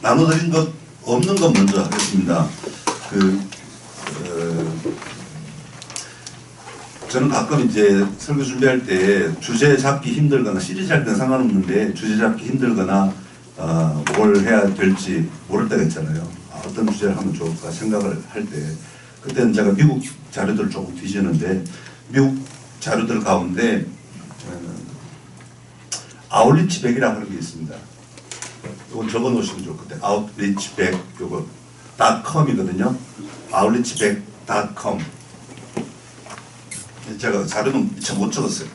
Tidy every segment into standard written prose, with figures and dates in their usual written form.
나눠드린 것 없는 것 먼저 하겠습니다. 저는 가끔 이제 설교 준비할 때 주제 잡기 힘들거나 시리즈 할 때는 상관없는데 주제 잡기 힘들거나 뭘 해야 될지 모를 때가 있잖아요. 어떤 주제를 하면 좋을까 생각을 할 때 그때는 제가 미국 자료들을 조금 뒤지는데 미국 자료들 가운데 아웃리치 100이라고 하는 게 있습니다. 이건 적어 놓으시면 좋을 것 같아요. 아웃리치 100 요거 .com이거든요. 아웃리치 100.com 제가 자료는 미처 못 적었어요.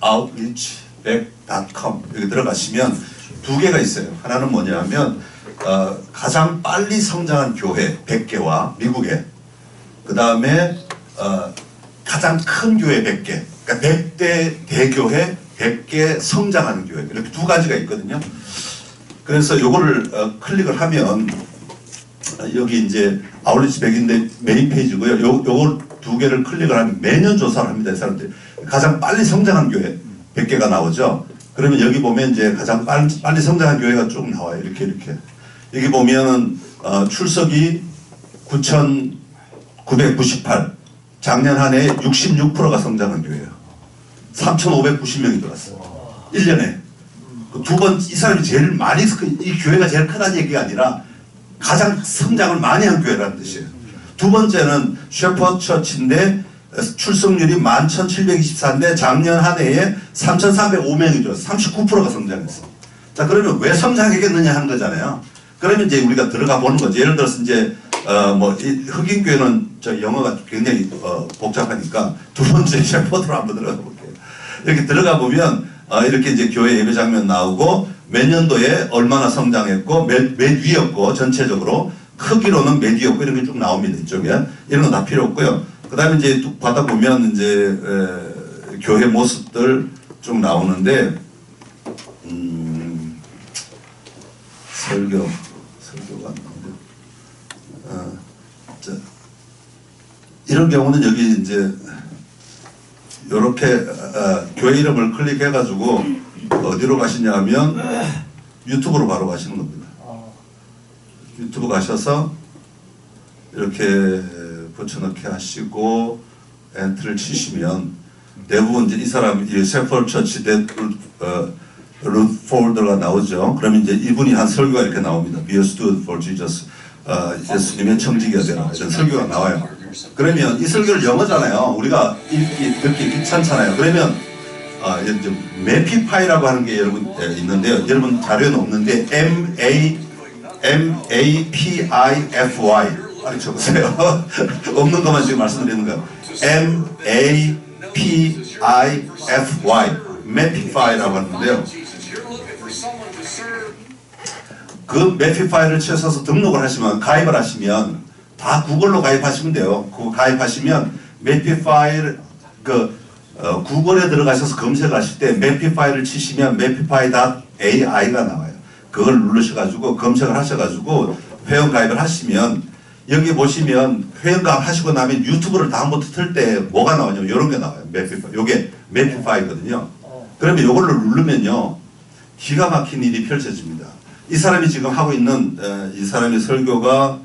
outreach 100.com 여기 들어가시면 두 개가 있어요. 하나는 뭐냐면 가장 빨리 성장한 교회 100개와 미국에 그 다음에 가장 큰 교회 100개 그러니까 100대 대교회 100개 성장하는 교회 이렇게 두 가지가 있거든요. 그래서 요거를 클릭을 하면 여기 이제 아웃리치 100인데 메인 페이지고요. 요걸 두 개를 클릭을 하면 매년 조사를 합니다. 이 사람들 가장 빨리 성장한 교회 100개가 나오죠. 그러면 여기 보면 이제 가장 빨리 성장한 교회가 쭉 나와요. 이렇게 여기 보면은 출석이 9,998 작년 한 해 66%가 성장한 교회예요. 3,590명이 들어왔어요. 1년에 두 번 이 사람이 제일 많이 이 교회가 제일 크다는 얘기가 아니라 가장 성장을 많이 한 교회라는 뜻이에요. 두 번째는 셰퍼드 처치인데 출석률이 11,724인데 작년 한 해에 3,305명이 들어왔어요. 39%가 성장했어요. 자 그러면 왜 성장하겠느냐 하는 거잖아요. 그러면 이제 우리가 들어가 보는 거죠. 예를 들어서 이제 이 흑인교회는 저 영어가 굉장히 복잡하니까 두 번째 셰퍼드로 한번 들어가 볼게요. 이렇게 들어가 보면 이렇게 이제 교회 예배 장면 나오고 몇 년도에 얼마나 성장했고 몇 위였고 전체적으로 크기로는 몇 위였고 이런 게 쭉 나옵니다. 이쪽에 이런 건 다 필요 없고요. 그 다음에 이제 쭉 받아 보면 이제 교회 모습들 쭉 나오는데 설교가 안 나오네요. 이런 경우는 여기 이제 이렇게 교회 이름을 클릭해 가지고 어디로 가시냐 하면 유튜브로 바로 가시는 겁니다. 유튜브 가셔서 이렇게 붙여넣기 하시고 엔트를 치시면 대부분 이제 이 사람 이 셰퍼드 처치 루폴더가 나오죠. 그러면 이제 이분이 한 설교가 이렇게 나옵니다. Be a student for Jesus. 예수님의 청지기가 되라. 이런 설교가 나와요. 그러면 이 설교를 영어잖아요. 우리가 듣기 귀찮잖아요. 그러면 이제 매피파이라고 하는 게 여러분 있는데요. 여러분 자료는 없는데 MAPIFY 빨리 적으세요. 없는 것만 지금 말씀드리는 거예요. MAPIFY 매피파이라고 하는데요. 그 매피파이를 쳐서 등록을 하시면 가입을 하시면 다 구글로 가입하시면 돼요. 그거 가입하시면 매피파일 구글에 들어가셔서 검색하실 때 매피파일을 치시면 매피파이.ai가 나와요. 그걸 누르셔가지고 검색을 하셔가지고 회원가입을 하시면 여기 보시면 회원가입 하시고 나면 유튜브를 다음부터 틀 때 뭐가 나오냐면 이런 게 나와요. 매피파이. 요게 매피파이거든요. 그러면 요걸로 누르면요 기가 막힌 일이 펼쳐집니다. 이 사람이 지금 하고 있는 이 사람의 설교가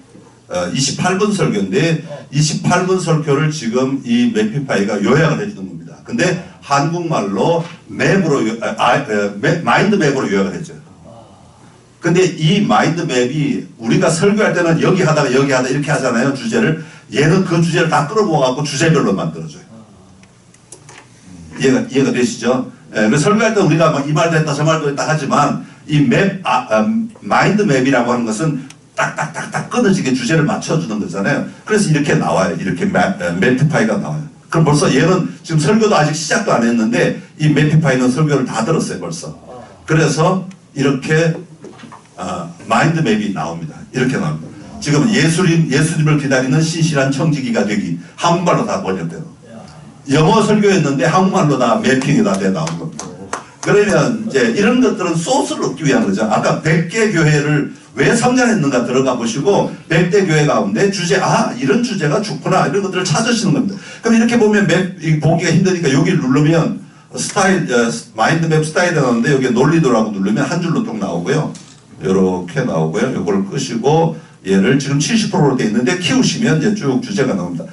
28분 설교인데 28분 설교를 지금 이 매피파이가 요약을 해주는 겁니다. 근데 한국말로 맵으로 마인드맵으로 요약을 해줘요. 근데 이 마인드맵이 우리가 설교할 때는 여기 하다가 여기 하다 이렇게 하잖아요. 주제를. 얘는 그 주제를 다 끌어모아갖고 주제별로 만들어줘요. 이해가 되시죠? 그 설교할 때 우리가 막 이 말도 했다 저 말도 했다 하지만 이 마인드맵이라고 하는 것은 딱딱딱딱 끊어지게 주제를 맞춰주는 거잖아요. 그래서 이렇게 나와요. 이렇게 매피파이가 나와요. 그럼 벌써 얘는 지금 설교도 아직 시작도 안 했는데 이 매피파이는 설교를 다 들었어요. 벌써. 그래서 이렇게 마인드맵이 나옵니다. 이렇게 나옵니다. 지금 예수님을 기다리는 신실한 청지기가 되기 한국말로 다 번역돼요. 영어 설교였는데 한국말로 다 매핑이 다 돼 나온 겁니다. 그러면 이제 이런 것들은 소스를 얻기 위한 거죠. 아까 100개 교회를 왜 성장했는가 들어가 보시고 100대 교회 가운데 주제 이런 주제가 좋구나 이런 것들을 찾으시는 겁니다. 그럼 이렇게 보면 보기가 힘드니까 여기를 누르면 스타일 마인드맵 스타일이 나오는데 여기 논리도라고 누르면 한 줄로 쭉 나오고요. 이렇게 나오고요. 이걸 끄시고 얘를 지금 70%로 되어 있는데 키우시면 이제 쭉 주제가 나옵니다.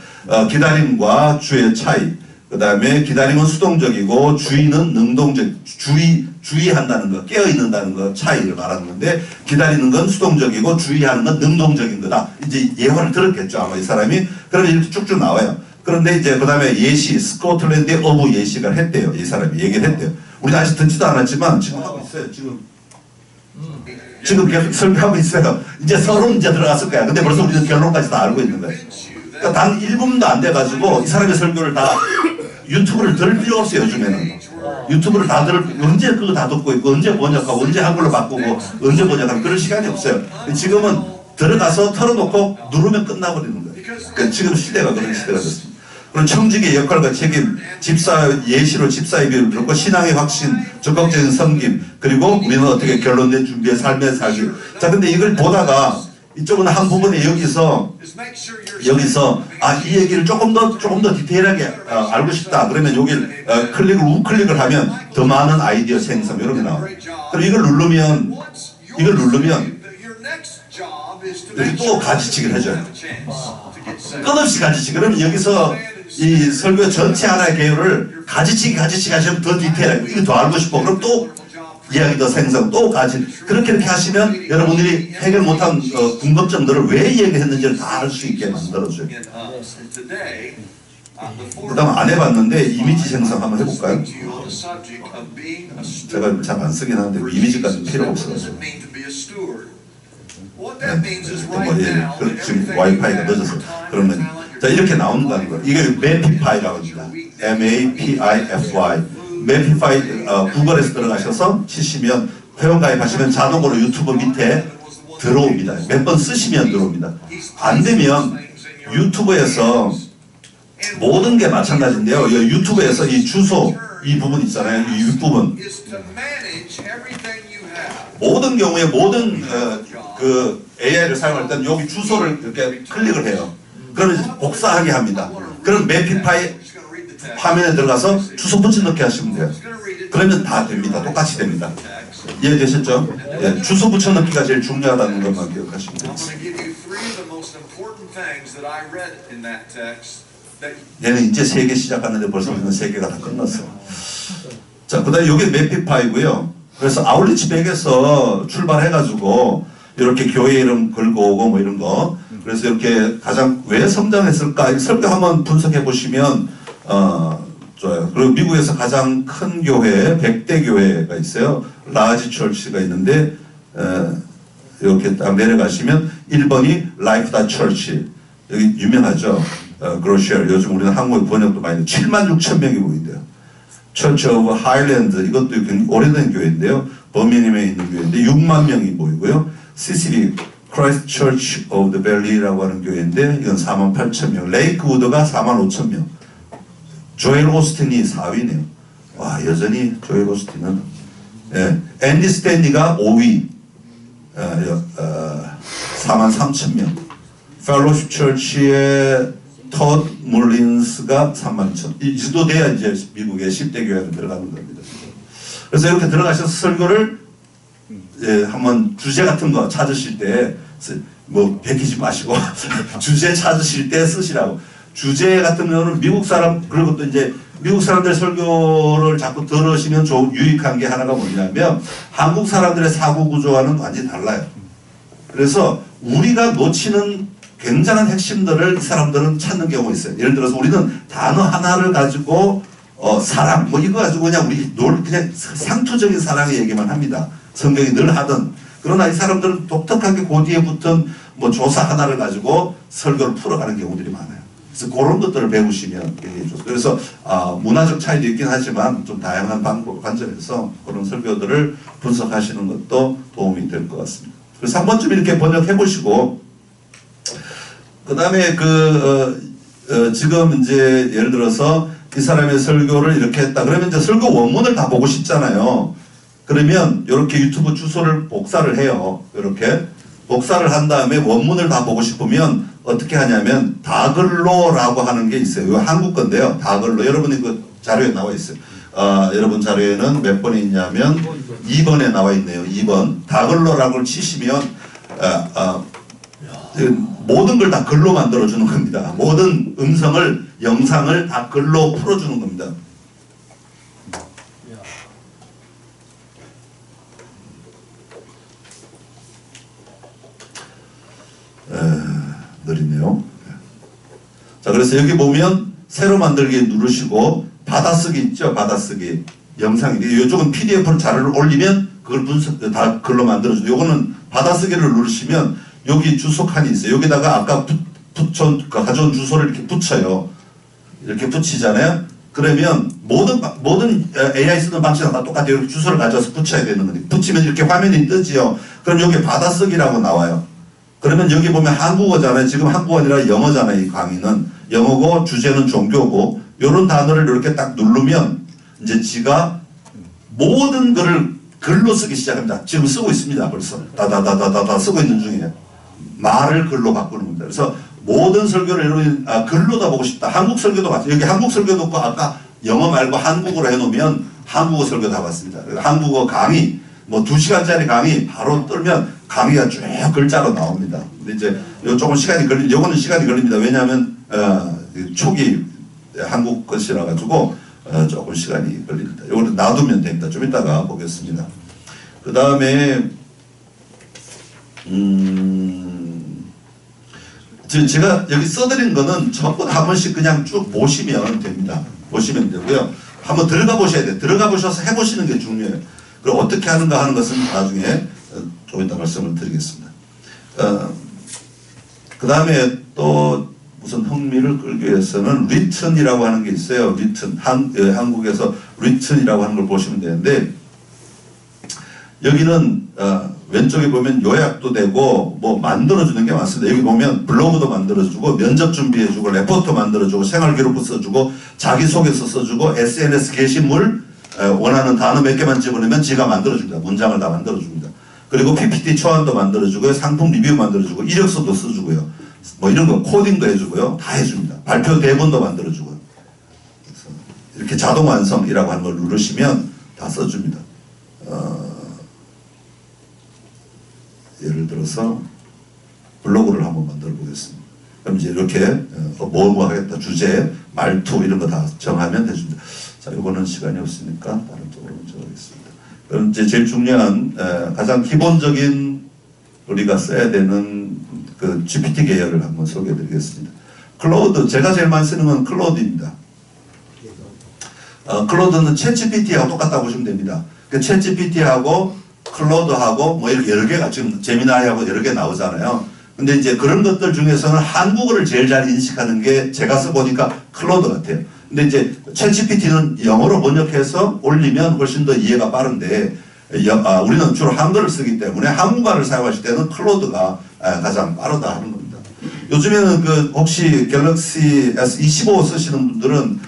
기다림과 주의 차이. 그 다음에 기다림은 수동적이고 주의는 능동적, 주의한다는 거, 깨어있는다는 거 차이를 말하는 건데, 기다리는 건 수동적이고 주의하는 건 능동적인 거다. 이제 예화를 들었겠죠, 아마 이 사람이. 그러면 이렇게 쭉쭉 나와요. 그런데 이제 그 다음에 예시, 스코틀랜드의 어부 예시를 했대요. 이 사람이 얘기를 했대요. 우리는 아직 듣지도 않았지만 지금 하고 있어요. 지금 계속 설명하고 있어요. 이제 서론 이제 들어갔을 거야. 근데 벌써 우리는 결론까지 다 알고 있는 거예요. 그러니까 단 1분도 안 돼가지고 이 사람의 설교를 다 유튜브를 들을 필요 없어요. 요즘에는 유튜브를 다 언제 그거 다 듣고 있고 언제 번역하고 언제 한글로 바꾸고 언제 번역하고 그럴 시간이 없어요. 지금은 들어가서 털어놓고 누르면 끝나버리는 거예요. 그러니까 지금 시대가 그런 시대가 됐습니다. 그런 청직의 역할과 책임, 집사 예시로 집사의 비유를 들었고 신앙의 확신, 적극적인 섬김, 그리고 우리는 어떻게 결론된 준비의 삶의 살기. 자, 근데 이걸 보다가 이쪽은 한 부분에 여기서 이 얘기를 조금 더 디테일하게 알고 싶다. 그러면 여기를 우클릭을 하면 더 많은 아이디어 생성 이런 게 나와요. 그럼 이걸 누르면 여기 또 가지치기를 해줘요. 끝없이 가지치기. 그러면 여기서 이 설교 전체 하나의 개요를 가지치기 하시면 더 디테일하게 이거 더 알고 싶어. 그럼 또 이야기 더 생성, 또 그렇게 하시면 여러분들이 해결 못한 궁금점들을 왜 얘기했는지를 다 알 수 있게 만들어줘요. 그 다음 안 해봤는데 이미지 생성 한번 해볼까요? 제가 잘 안 쓰긴 하는데 이미지까지 필요가 없어요. 지금 와이파이가 늦어서 그러면 자 이렇게 나온다는 거. 이게 매피파이라고 합니다. MAPIFY. 매피파이 구글에서 들어가셔서 치시면 회원가입하시면 자동으로 유튜브 밑에 들어옵니다. 몇 번 쓰시면 들어옵니다. 안 되면 유튜브에서 모든 게 마찬가지인데요. 유튜브에서 이 주소 이 부분 있잖아요. 이 윗부분 모든 경우에 모든 그 AI를 사용할 때는 여기 주소를 이렇게 클릭을 해요. 그러면 복사하게 합니다. 그럼 매피파이 화면에 들어가서 주소 붙여넣기 하시면 돼요. 그러면 다 됩니다. 똑같이 됩니다. 이해되셨죠? 예, 주소 붙여넣기가 제일 중요하다는 것만 기억하시면 됩니다. 얘는 이제 3개 시작하는데 벌써 우리는 3개가 다 끝났어. 자, 그 다음에 이게 매피파이고요. 그래서 아울리치 100에서 출발해가지고 이렇게 교회 이름 걸고 오고 뭐 이런 거. 그래서 이렇게 가장 왜 성장했을까 설교 한번 분석해 보시면 좋아요. 그리고 미국에서 가장 큰 교회 100대 교회가 있어요. 라지 철치가 있는데 이렇게 딱 내려가시면 1번이 라이프 다 철치 여기 유명하죠. 그로시얼 요즘 우리는 한국에 번역도 많이 76,000명이 모인대요. 처치 오브 하일랜드 이것도 굉장히 오래된 교회인데요. 버미니메에 있는 교회인데 6만 명이 모이고요. CCB 크라이스트 처치 오브 더 밸리라고 하는 교회인데 이건 48,000명. 레이크우드가 45,000명. 조엘 오스틴이 4위네요. 와 여전히 조엘 오스틴은 예. 앤디 스탠리가 5위 43,000명. 펠로십 처치의 토드 물린스가 32,000. 이 정도 돼야 이제 미국의 10대 교회로 들어가는 겁니다. 그래서 이렇게 들어가셔서 설교를 한번 주제 같은 거 찾으실 때 뭐 베끼지 마시고 주제 찾으실 때 쓰시라고. 주제 같은 경우는 미국 사람 그리고 또 이제 미국 사람들 설교를 자꾸 들으시면 좀 유익한 게 하나가 뭐냐면 한국 사람들의 사고 구조와는 완전히 달라요. 그래서 우리가 놓치는 굉장한 핵심들을 이 사람들은 찾는 경우가 있어요. 예를 들어서 우리는 단어 하나를 가지고 사랑 뭐 이거 가지고 그냥 우리 그냥 상투적인 사랑의 얘기만 합니다. 성경이 늘 하던. 그러나 이 사람들은 독특하게 그 뒤에 붙은 뭐 조사 하나를 가지고 설교를 풀어가는 경우들이 많아요. 그래서 그런 것들을 배우시면 굉장히 좋습니다. 그래서 문화적 차이도 있긴 하지만 좀 다양한 관점에서 그런 설교들을 분석하시는 것도 도움이 될 것 같습니다. 그래서 한 번쯤 이렇게 번역해 보시고 그 다음에 지금 이제 예를 들어서 이 사람의 설교를 이렇게 했다. 그러면 이제 설교 원문을 다 보고 싶잖아요. 그러면 이렇게 유튜브 주소를 복사를 해요. 이렇게 복사를 한 다음에 원문을 다 보고 싶으면 어떻게 하냐면 다글로라고 하는 게 있어요. 이거 한국 건데요. 다글로. 여러분이 그 자료에 나와 있어요. 여러분 자료에는 몇 번에 있냐면 2번에 나와 있네요. 2번. 다 글로라고 치시면 모든 걸 다 글로 만들어주는 겁니다. 모든 음성을, 영상을 다 글로 풀어주는 겁니다. 느리네요. 자, 그래서 여기 보면 새로 만들기 누르시고 받아쓰기 있죠. 받아쓰기 영상인데 이쪽은 PDF로 자료를 올리면 그걸 다 글로 만들어줘요. 요거는 받아쓰기를 누르시면 여기 주소 칸이 있어요. 여기다가 아까 가져온 주소를 이렇게 붙여요. 이렇게 붙이잖아요. 그러면 모든 AI 쓰는 방식은 다 똑같아요. 이렇게 주소를 가져와서 붙여야 되는 거니까. 붙이면 이렇게 화면이 뜨지요. 그럼 여기 받아쓰기라고 나와요. 그러면 여기 보면 한국어잖아요. 지금 한국어 아니라 영어잖아요. 이 강의는. 영어고 주제는 종교고 이런 단어를 이렇게 딱 누르면 이제 지가 모든 거를 글로 쓰기 시작합니다. 지금 쓰고 있습니다. 벌써. 다다다다다 쓰고 있는 중이에요. 말을 글로 바꾸는 겁니다. 그래서 모든 설교를 여러분 글로 다 보고 싶다. 한국 설교도 봤어요. 여기 한국 설교도 없고 아까 영어 말고 한국어로 해놓으면 한국어 설교 다 봤습니다. 한국어 강의 뭐 2시간짜리 강의 바로 떨면 강의가 쭉 글자로 나옵니다. 근데 이제 요 조금 시간이 요거는 시간이 걸립니다. 왜냐하면 초기 한국 것이라 가지고 조금 시간이 걸립니다. 요거는 놔두면 됩니다. 좀 이따가 보겠습니다. 그 다음에 제가 여기 써드린 거는 전부 한 번씩 그냥 쭉 보시면 됩니다. 보시면 되고요. 한번 들어가 보셔야 돼요. 들어가 보셔서 해보시는 게 중요해요. 그리고 어떻게 하는가 하는 것은 나중에 좀 이따 말씀을 드리겠습니다. 그 다음에 또 무슨 흥미를 끌기 위해서는 written이라고 하는 게 있어요. written. 한국에서 written이라고 하는 걸 보시면 되는데 여기는 왼쪽에 보면 요약도 되고 뭐 만들어주는 게 많습니다. 여기 보면 블로그도 만들어주고 면접 준비해주고 레포트 만들어주고 생활기록부 써주고 자기소개서 써주고 SNS 게시물 원하는 단어 몇 개만 집어넣으면 지가 만들어줍니다. 문장을 다 만들어줍니다. 그리고 PPT 초안도 만들어주고요. 상품 리뷰 만들어주고 이력서도 써주고요. 뭐 이런 거 코딩도 해주고요. 다 해줍니다. 발표 대본도 만들어주고요. 그래서 이렇게 자동 완성이라고 하는 걸 누르시면 다 써줍니다. 예를 들어서 블로그를 한번 만들어 보겠습니다. 그럼 이제 이렇게 뭐 하겠다 주제, 말투 이런 거 다 정하면 해줍니다. 자, 이거는 시간이 없으니까 다른 쪽으로 먼저 가겠습니다. 그럼 이제 제일 중요한 가장 기본적인 우리가 써야 되는 그 GPT 계열을 한번 소개해 드리겠습니다. 클로우드, 제가 제일 많이 쓰는 건 클로우드입니다. 클로우드는 챗GPT하고 똑같다고 보시면 됩니다. 그 챗GPT하고 클로드하고 뭐 이렇게 여러 개가 지금 제미나이하고 여러 개 나오잖아요. 근데 이제 그런 것들 중에서는 한국어를 제일 잘 인식하는 게 제가 써보니까 클로드 같아요. 근데 이제 챗GPT는 영어로 번역해서 올리면 훨씬 더 이해가 빠른데 우리는 주로 한글을 쓰기 때문에 한국어를 사용하실 때는 클로드가 가장 빠르다 하는 겁니다. 요즘에는 그 혹시 갤럭시 S25 쓰시는 분들은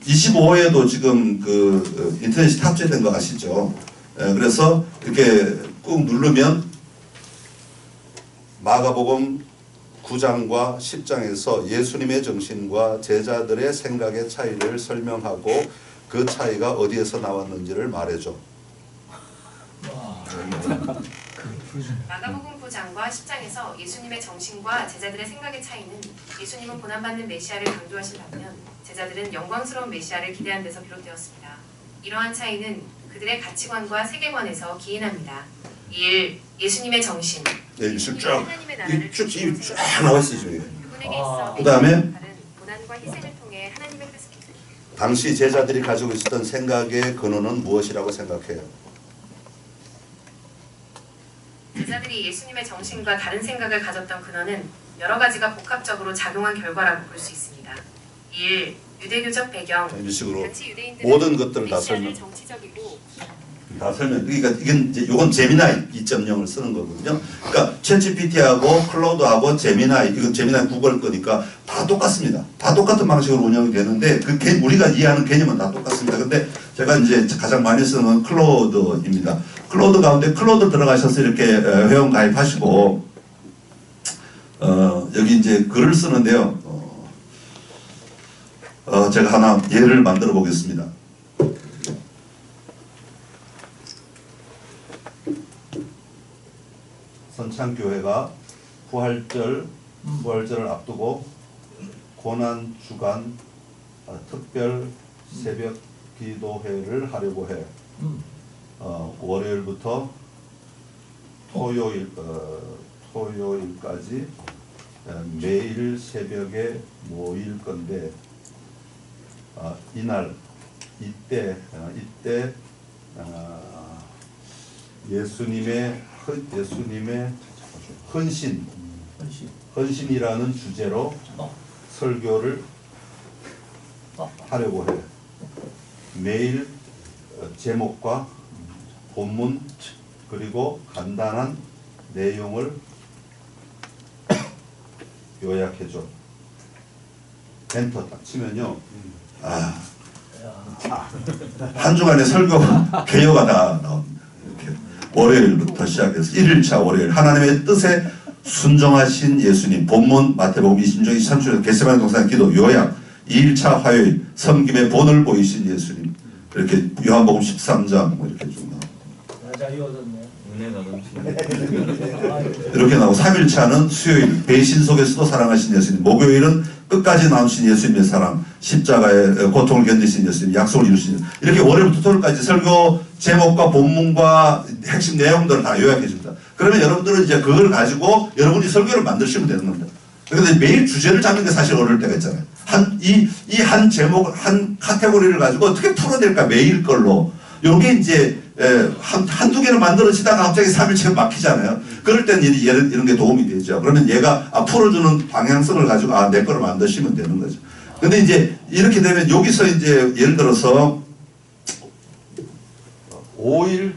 25에도 지금 그 인터넷이 탑재된 거 아시죠? 그래서 이렇게 꾹 누르면 마가복음 9장과 10장에서 예수님의 정신과 제자들의 생각의 차이를 설명하고 그 차이가 어디에서 나왔는지를 말해줘. 마가복음 9장과 10장에서 예수님의 정신과 제자들의 생각의 차이는 예수님은 고난받는 메시아를 강조하신 반면 제자들은 영광스러운 메시아를 기대한 데서 비롯되었습니다. 이러한 차이는 그들의 가치관과 세계관에서 기인합니다. 1. 예수님의 정신. 네, 이쭉 나와 있어요. 그분에게 있어 그 다음에 고난과 희생을 통해 하나님의 뜻을 당시 제자들이 가지고 있었던 생각의 근원은 무엇이라고 생각해요? 제자들이 예수님의 정신과 다른 생각을 가졌던 근원은 여러 가지가 복합적으로 작용한 결과라고 볼 수 있습니다. 1. 유대교적 배경. 이런 식으로 모든 것들을 다 설명. 다 설명. 그러니까 이건 제미나이 2.0을 쓰는 거거든요. 그러니까 챗GPT하고 클로드하고 제미나이, 이건 제미나이 구글 거니까 다 똑같습니다. 다 똑같은 방식으로 운영이 되는데 그 우리가 이해하는 개념은 다 똑같습니다. 근데 제가 이제 가장 많이 쓰는 건 클로드입니다. 클로드 가운데 클로드 들어가셔서 이렇게 회원 가입하시고 여기 이제 글을 쓰는데요. 제가 하나 예를 만들어 보겠습니다. 선창교회가 부활절을 앞두고 고난 주간 특별 새벽 기도회를 하려고 해. 월요일부터 토요일까지 매일 새벽에 모일 건데 이때 예수님의 헌신이라는 주제로 설교를 하려고 해. 매일 제목과 본문 그리고 간단한 내용을 요약해줘. 엔터 딱 치면요. 한 주간의 설교 개요가 다 나옵니다. 이렇게 월요일부터 시작해서 1일차 월요일 하나님의 뜻에 순종하신 예수님 본문 마태복음 26장 23절 겟세마네 동산 기도 요약 2일차 화요일 섬김의 본을 보이신 예수님 이렇게 요한복음 13장 뭐 이렇게 쭉 나옵니다. 이렇게 나오고 3일차는 수요일 배신 속에서도 사랑하신 예수님 목요일은 끝까지 나오신 예수님의 사랑 십자가의 고통을 견디신 예수님 약속을 이루신 예수님 이렇게 월요일부터 토요일까지 설교 제목과 본문과 핵심 내용들을 다 요약해 줍니다. 그러면 여러분들은 이제 그걸 가지고 여러분이 설교를 만드시면 되는 겁니다. 그런데 매일 주제를 잡는 게 사실 어려울 때가 있잖아요. 한 제목, 한 카테고리를 가지고 어떻게 풀어낼까 매일 걸로. 요게 이제 한두 개를 만들어지다가 갑자기 3일째 막히잖아요. 그럴 때는 이런 게 도움이 되죠. 그러면 얘가 풀어주는 방향성을 가지고 내 거를 만드시면 되는 거죠. 근데 이제 이렇게 되면 여기서 이제 예를 들어서 5일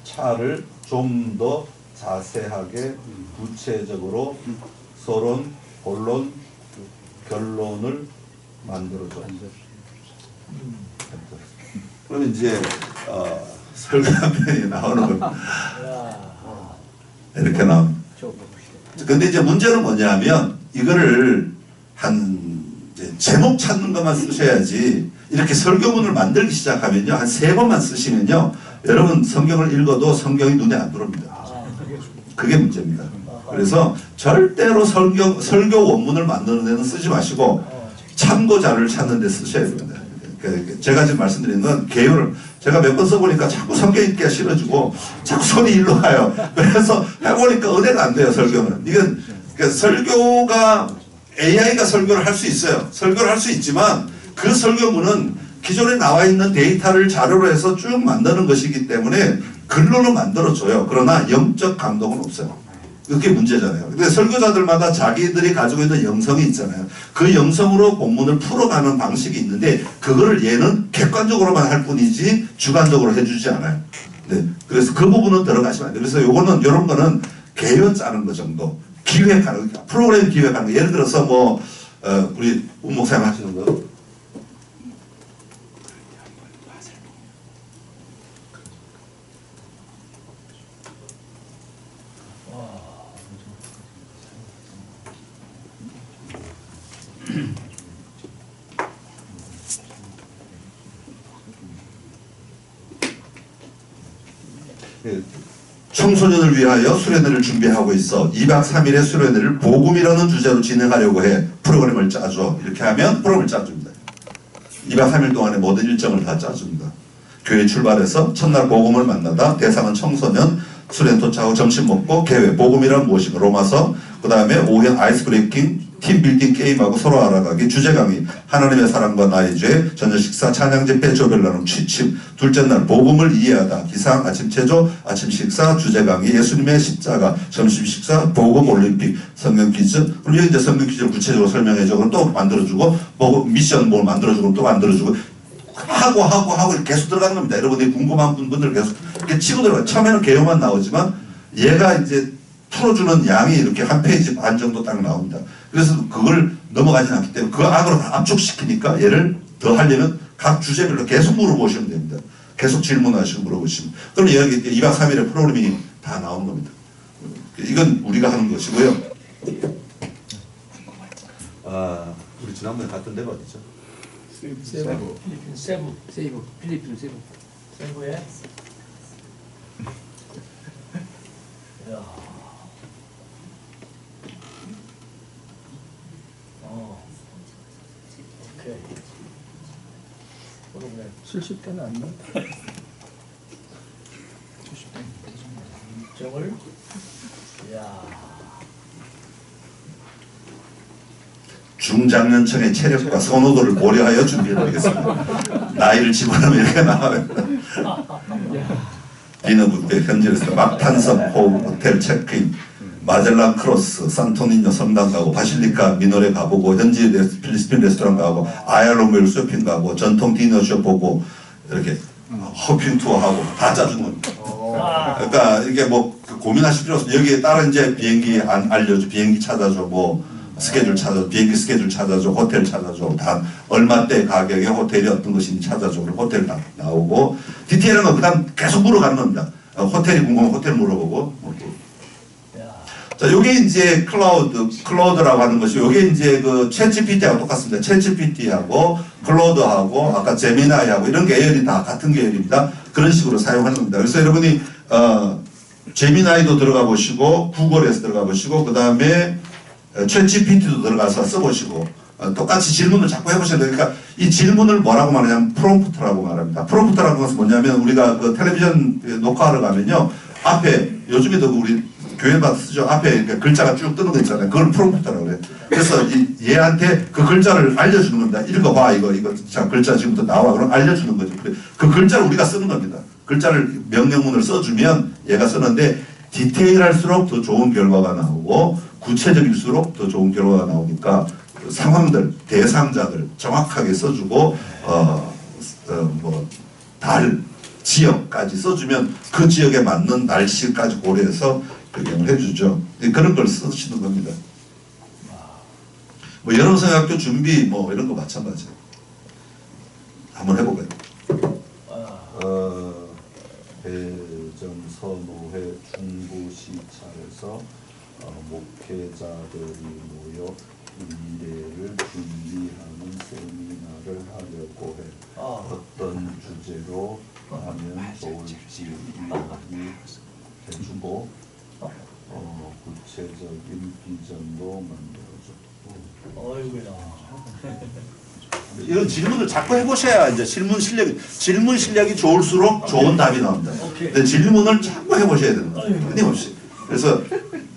차를 좀 더 자세하게 구체적으로 서론, 본론, 결론을 만들어줘. 그러면 이제 설교 한 편이 나오는 걸 이렇게 나옵니다. 근데 이제 문제는 뭐냐면 이거를 이제 제목 찾는 것만 쓰셔야지 이렇게 설교문을 만들기 시작하면요 한 3번만 쓰시면요 여러분 성경을 읽어도 성경이 눈에 안 들어옵니다. 그게 문제입니다. 그래서 절대로 설교 원문을 만드는 데는 쓰지 마시고 참고 자료를 찾는 데 쓰셔야 됩니다. 제가 지금 말씀드리는 건 개요를 제가 몇 번 써보니까 자꾸 성경 읽기가 싫어지고 자꾸 손이 일로 가요. 그래서 해보니까 은혜가 안 돼요. 설교는. 이건 설교가 AI가 설교를 할 수 있어요. 설교를 할 수 있지만 그 설교문은 기존에 나와 있는 데이터를 자료로 해서 쭉 만드는 것이기 때문에 글로는 만들어줘요. 그러나 영적 감동은 없어요. 그게 문제잖아요. 근데 설교자들마다 자기들이 가지고 있는 영성이 있잖아요. 그 영성으로 본문을 풀어가는 방식이 있는데 그거를 얘는 객관적으로만 할 뿐이지 주관적으로 해주지 않아요. 네. 그래서 그 부분은 들어가시면 안 돼요. 그래서 요거는 이런 거는 개요 짜는 거 정도 기획하는 프로그램 기획하는 거 예를 들어서 뭐 우리 우 목사님 하시는 거 청소년을 위하여 수련회를 준비하고 있어 2박 3일의 수련회를 복음이라는 주제로 진행하려고 해. 프로그램을 짜줘. 이렇게 하면 프로그램을 짜줍니다. 2박 3일 동안의 모든 일정을 다 짜줍니다. 교회 출발해서 첫날 복음을 만나다 대상은 청소년 수련 도착하고 점심 먹고 개회 복음이란 무엇인가 로마서 그 다음에 오후엔 아이스 브레이킹 팀빌딩 게임하고 서로 알아가기 주제 강의 하나님의 사랑과 나의 죄 저녁 식사 찬양 집회 조별 나눔 취침 둘째 날 복음을 이해하다 기상 아침 체조 아침 식사 주제 강의 예수님의 십자가 점심 식사 복음 올림픽 성경 퀴즈 그럼 여기 이제 성경 퀴즈를 구체적으로 설명해줘 그럼 또 만들어주고 뭐 미션 뭘 만들어주고 또 만들어주고 하고 계속 들어가는 겁니다. 여러분들이 궁금한 분들 계속 이렇게 치고 들어가요. 처음에는 개요만 나오지만 얘가 이제 풀어주는 양이 이렇게 한 페이지 반 정도 딱 나옵니다. 그래서 그걸 넘어가지 않기 때문에 그 안으로 다 압축시키니까 얘를 더 하려면 각 주제별로 계속 물어보시면 됩니다. 계속 질문하시고 물어보시면. 그러면 여기 2박 3일의 프로그램이 다 나온 겁니다. 이건 우리가 하는 것이고요. 우리 지난번에 갔던 데가 어디죠? 세부 필리핀 세부에 70대는 아니야. 70대. 정을. 야. 중장년층의 체력과 선호도를 고려하여 준비해드리겠습니다. 나이를 집어넣으면 이렇게 나와요. 비너부대 현지에서 막탄섬 호텔 체크인, 마젤란 크로스, 산토니뇨 성당 가고, 바실리카 미노레 가보고, 현지 필리핀 레스토랑 가고, 아얄로멜 쇼핑 가고, 전통 디너쇼 보고, 이렇게 호핑 투어하고 다 짜준 겁니다. 그러니까 이게 뭐 고민하실 필요 없어요. 여기에 따른 이제 비행기 알려줘, 비행기 찾아줘, 뭐 스케줄 찾아줘, 비행기 스케줄 찾아줘, 호텔 찾아줘, 다 얼마대 가격에 호텔이 어떤 것인지 찾아줘, 호텔 다 나오고, 디테일한 건 그냥 계속 물어가는 겁니다. 호텔이 궁금하면 호텔 물어보고. 자, 요게 이제 클라우드라고 하는 것이, 요게 이제 그 챗GPT하고 똑같습니다. 챗GPT하고 클라우드하고 아까 제미나이하고 이런 계열이 다 같은 계열입니다. 그런 식으로 사용하는 겁니다. 그래서 여러분이 제미나이도 들어가 보시고, 구글에서 들어가 보시고, 그 다음에 챗GPT도 들어가서 써보시고, 똑같이 질문을 자꾸 해보셔야 돼요. 그러니까 이 질문을 뭐라고 말하냐면 프롬프트라고 말합니다. 프롬프트라는 것은 뭐냐면, 우리가 그 텔레비전 녹화하러 가면요, 앞에 요즘에도 우리 교회마다 쓰죠. 앞에 이렇게 글자가 쭉 뜨는 거 있잖아요. 그걸 프롬프트라고 그래요. 그래서 얘한테 그 글자를 알려주는 겁니다. 읽어봐, 이거 자, 글자 지금부터 나와. 그럼 알려주는 거죠. 그 글자를 우리가 쓰는 겁니다. 글자를 명령문을 써주면 얘가 쓰는데, 디테일할수록 더 좋은 결과가 나오고, 구체적일수록 더 좋은 결과가 나오니까 상황들, 대상자들 정확하게 써주고, 달, 지역까지 써주면 그 지역에 맞는 날씨까지 고려해서 변경을 해주죠. 그런 걸 쓰시는 겁니다. 뭐 여름성학교 준비 뭐 이런 거 마찬가지예요. 한번 해볼까요? 대전선호회 중부시찰에서 목회자들이 모여 미래를 준비하는 세미나를 하려고 해. 어떤 주제로 하면 좋을지 이야기 해주고, 구체적인 비전도 만들어줘. 어이구야. 이런 질문을 자꾸 해보셔야 이제 질문 실력이 좋을수록 좋은 답이 나옵니다. 근데 질문을 자꾸 해보셔야 되는 거예요. 끊임없이. 그래서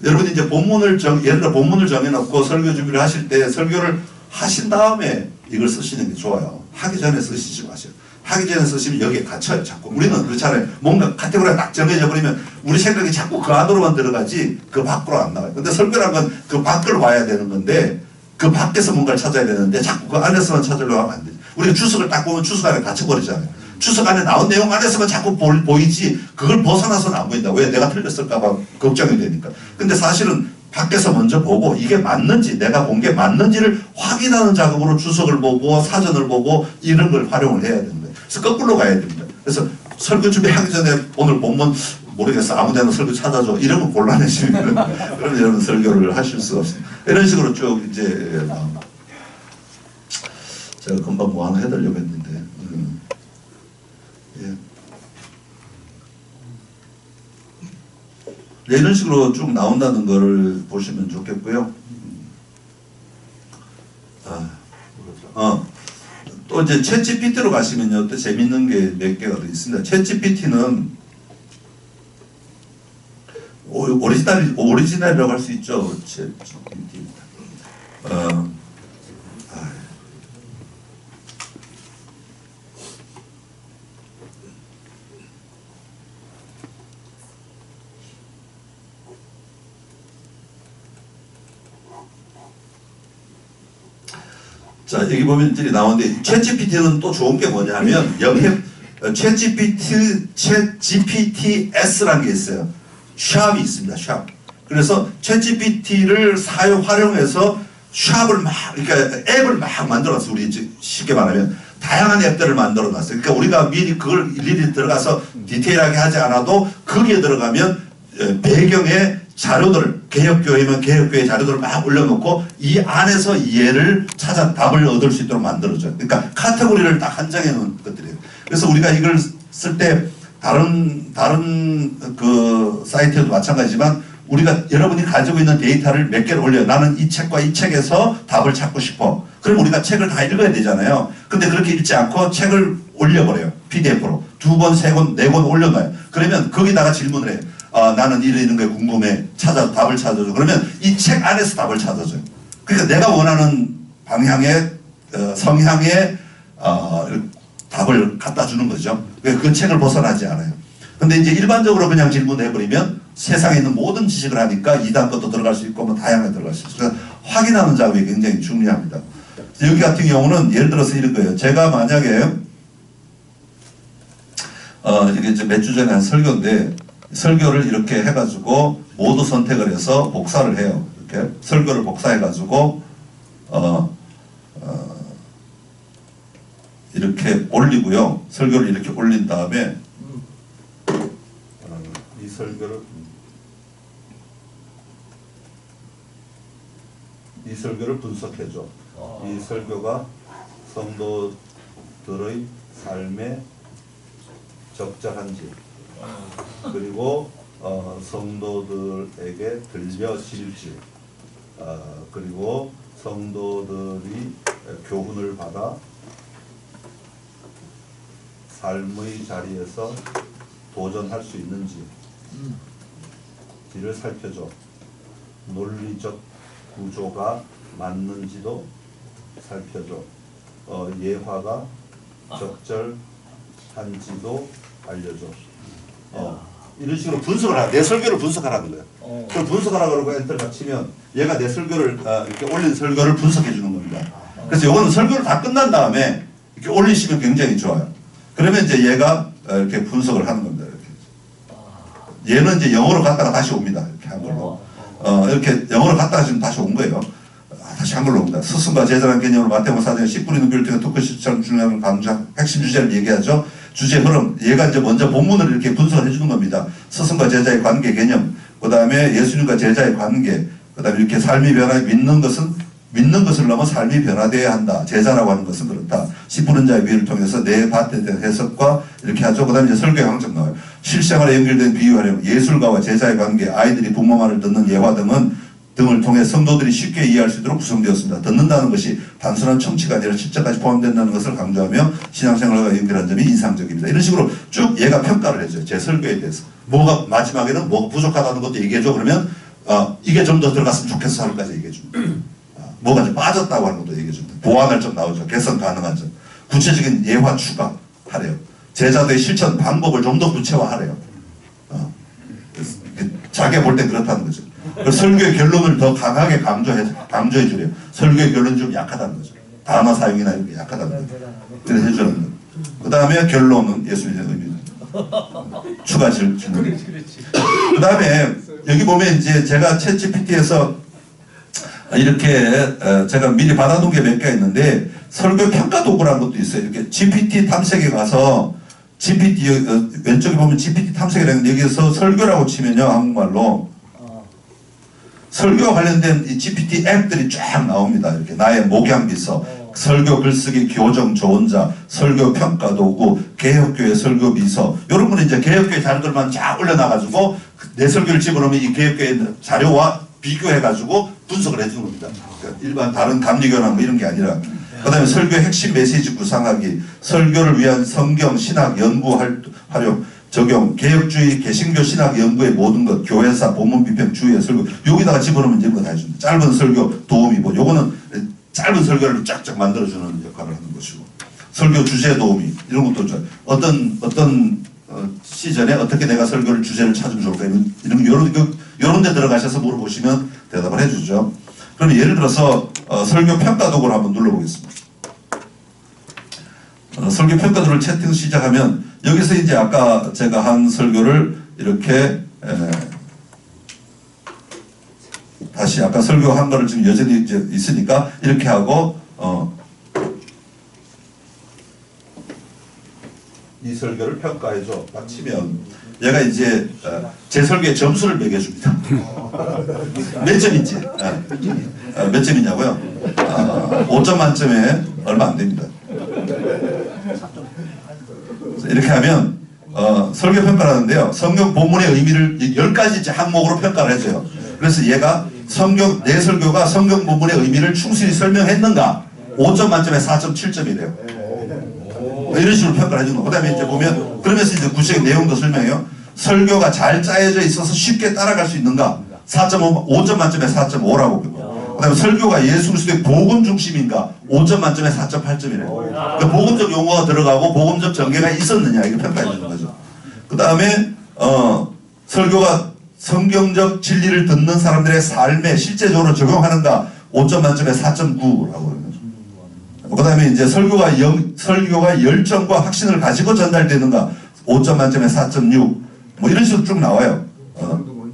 여러분이 이제 예를 들어 본문을 정해놓고 설교 준비를 하실 때 설교를 하신 다음에 이걸 쓰시는 게 좋아요. 하기 전에 쓰시지 마세요. 하기 전에 쓰시면 여기에 갇혀요, 자꾸. 우리는 그렇잖아요. 뭔가 카테고리가 딱 정해져 버리면 우리 생각이 자꾸 그 안으로만 들어가지 그 밖으로 안 나가요. 근데 설교란 건 그 밖을 봐야 되는 건데, 그 밖에서 뭔가를 찾아야 되는데 자꾸 그 안에서만 찾으려고 하면 안 되죠. 우리가 주석을 딱 보면 주석 안에 갇혀버리잖아요. 주석 안에 나온 내용 안에서만 자꾸 보이지, 그걸 벗어나서는 안 보인다. 왜? 내가 틀렸을까봐 걱정이 되니까. 근데 사실은 밖에서 먼저 보고 이게 맞는지, 내가 본 게 맞는지를 확인하는 작업으로 주석을 보고 사전을 보고 이런 걸 활용을 해야 되는 거예요. 그래서 거꾸로 가야 됩니다. 그래서 설교 준비하기 전에 오늘 본문 모르겠어, 아무데나 설교 찾아줘, 이러면 곤란해지면 그러면 여러분 설교를 하실 수가 없습니다. 이런 식으로 쭉 이제 제가 금방 뭐 하나 해드리려고 했는데, 예. 네, 이런 식으로 쭉 나온다는 거를 보시면 좋겠고요. 또 이제 챗GPT로 가시면요, 또 재밌는 게 몇 개가 더 있습니다. 챗GPT는 오리지널이라고 할 수 있죠. 챗GPT. 자, 여기 보면 이제 나오는데, 챗GPT는 또 좋은 게 뭐냐면, 옆에 챗GPTS라는 게 있어요. 샵이 있습니다. 샵. 그래서 챗GPT를 활용해서 샵을 그러니까 앱을 막 만들어놨어요. 우리 쉽게 말하면 다양한 앱들을 만들어놨어요. 그러니까 우리가 미리 그걸 일일이 들어가서 디테일하게 하지 않아도 거기에 들어가면 배경에 자료들을, 개혁교회면 개혁교회 자료들을 막 올려놓고 이 안에서 이해를 답을 얻을 수 있도록 만들어줘요. 그러니까 카테고리를 딱 한정해 놓은 것들이에요. 그래서 우리가 이걸 쓸 때 다른 그 사이트에도 마찬가지지만, 우리가 여러분이 가지고 있는 데이터를 몇 개를 올려요. 나는 이 책과 이 책에서 답을 찾고 싶어. 그럼 우리가 책을 다 읽어야 되잖아요. 근데 그렇게 읽지 않고 책을 올려버려요. PDF로. 2권, 3권, 4권 올려놔요. 그러면 거기다가 질문을 해요. 나는 이런 게 궁금해. 답을 찾아줘. 그러면 이 책 안에서 답을 찾아줘요. 그러니까 내가 원하는 방향의 성향의 답을 갖다 주는 거죠. 그 책을 벗어나지 않아요. 근데 이제 일반적으로 그냥 질문해버리면 세상에 있는 모든 지식을 하니까 2단 것도 들어갈 수 있고 뭐 다양하게 들어갈 수 있어요. 그래서 확인하는 작업이 굉장히 중요합니다. 여기 같은 경우는 예를 들어서 이런 거예요. 제가 만약에 이게 이제 몇 주 전에 한 설교인데 설교를 이렇게 해가지고 모두 선택을 해서 복사를 해요. 이렇게 설교를 복사해가지고 이렇게 올리고요. 설교를 이렇게 올린 다음에 이 설교를 분석해줘. 이 설교가 성도들의 삶에 적절한지, 그리고 성도들에게 들려질지, 그리고 성도들이 교훈을 받아 삶의 자리에서 도전할 수 있는지를 살펴줘. 논리적 구조가 맞는지도 살펴줘. 예화가 적절한지도 알려줘. 이런 식으로 분석을 하라. 내 설교를 분석하라는 거예요. 그걸 분석하라고 그러고 엔터를 치면 얘가 내 설교를 이렇게 올린 설교를 분석해 주는 겁니다. 그래서 이거는 설교를 다 끝난 다음에 이렇게 올리시면 굉장히 좋아요. 그러면 이제 얘가 이렇게 분석을 하는 겁니다. 이렇게. 얘는 이제 영어로 갔다가 다시 옵니다. 이렇게 한글로. 이렇게 영어로 갔다가 지금 다시 온 거예요. 다시 한글로 옵니다. 스승과 제자라는 개념으로 마태복음 4장에 씨 뿌리는 교를 통해 토크시처럼 중요한 강조한 핵심 주제를 얘기하죠. 주제 흐름. 얘가 이제 먼저 본문을 이렇게 분석을 해주는 겁니다. 스승과 제자의 관계 개념. 그 다음에 예수님과 제자의 관계. 그 다음에 이렇게 삶이 믿는 것을 넘어 삶이 변화되어야 한다. 제자라고 하는 것은 그렇다. 씨 뿌린 자의 비유를 통해서 내 밭에 대한 해석과 이렇게 하죠. 그 다음에 이제 설교의 강점 나와요. 실생활에 연결된 비유 활용, 예술가와 제자의 관계, 아이들이 부모 말을 듣는 예화 등을 통해 성도들이 쉽게 이해할 수 있도록 구성되었습니다. 듣는다는 것이 단순한 청취가 아니라 실제까지 포함된다는 것을 강조하며 신앙생활과 연결한 점이 인상적입니다. 이런 식으로 쭉 얘가 평가를 해줘요. 제 설교에 대해서. 뭐가 마지막에는 뭐가 부족하다는 것도 얘기해줘. 그러면 이게 좀 더 들어갔으면 좋겠어 하는 까지 얘기해줍니다. 뭐가 좀 빠졌다고 하는 것도 얘기해줍니다. 보완할 점 나오죠. 개선 가능한 점. 구체적인 예화 추가하래요. 제자들의 실천 방법을 좀 더 구체화하래요. 자기가 볼 땐 그렇다는 거죠. 설교의 결론을 더 강하게 강조해 주래요. 설교의 결론이 좀 약하다는 거죠. 단어 사용이나 이런 게 약하다는 거죠. 그래서 해주는 거예요. 그 다음에 결론은 예수님의 의미입니다. 추가 질문. 그 다음에 여기 보면 이제 제가 챗GPT에서 이렇게 제가 미리 받아놓은 게 몇 개 있는데 설교 평가 도구라는 것도 있어요. 이렇게 GPT 탐색에 가서 GPT 왼쪽에 보면 GPT 탐색이라는 여기서 설교라고 치면요 한국말로 설교와 관련된 이 GPT 앱들이 쫙 나옵니다. 이렇게 나의 목양 비서, 설교 글쓰기 교정 조언자, 설교 평가 도구, 개혁교회 설교 비서 이런 거는 이제 개혁교회 자료들만 쫙 올려놔가지고 내 설교를 집어넣으면 이 개혁교회 자료와 비교해가지고 분석을 해주는 겁니다. 그러니까 일반 다른 감리교나 뭐 이런 게 아니라. 그 다음에 설교의 핵심 메시지 구상하기, 설교를 위한 성경 신학 연구 활용, 적용, 개혁주의 개신교 신학 연구의 모든 것, 교회사, 본문 비평, 주의 설교 여기다가 집어넣으면 이런 거 다 해줍니다. 짧은 설교 도우미, 요거는 짧은 설교를 쫙쫙 만들어주는 역할을 하는 것이고, 설교 주제 도우미 이런 것도 좋아요. 어떤 시즌에 어떻게 내가 설교를 주제를 찾으면 좋을까 이런 데 들어가셔서 물어보시면 대답을 해주죠. 그럼 예를 들어서 설교 평가 도구를 한번 눌러보겠습니다. 설교 평가 도구를 채팅 시작하면 여기서 이제 아까 제가 한 설교를 이렇게 다시 아까 설교한 거를 지금 여전히 이제 있으니까 이렇게 하고 이 설교를 평가해줘 딱 치면 얘가 이제 제 설교에 점수를 매겨줍니다. 몇 점인지 몇 점이냐고요? 5점 만점에 얼마 안 됩니다. 이렇게 하면 설교 평가를 하는데요. 성경 본문의 의미를 10가지 항목으로 평가를 해줘요. 그래서 얘가 내 설교가 성경 본문의 의미를 충실히 설명했는가? 5점 만점에 4.7점이래요. 이런 식으로 평가를 해주는 거. 그다음에 이제 보면 그러면서 이제 구체적인 내용도 설명해요. 설교가 잘 짜여져 있어서 쉽게 따라갈 수 있는가? 4.5, 5점 만점에 4.5라고 보고. 그다음에 설교가 예수 그리스도의 복음 중심인가? 5점 만점에 4.8점이래요. 그러니까 복음적 용어가 들어가고 복음적 전개가 있었느냐 이거 평가해 주는 거죠. 그다음에 설교가 성경적 진리를 듣는 사람들의 삶에 실제적으로 적용하는가? 5점 만점에 4.9라고 그러는 거죠. 그다음에 이제 설교가 열정과 확신을 가지고 전달되는가? 5점 만점에 4.6. 뭐 이런 식으로 쭉 나와요.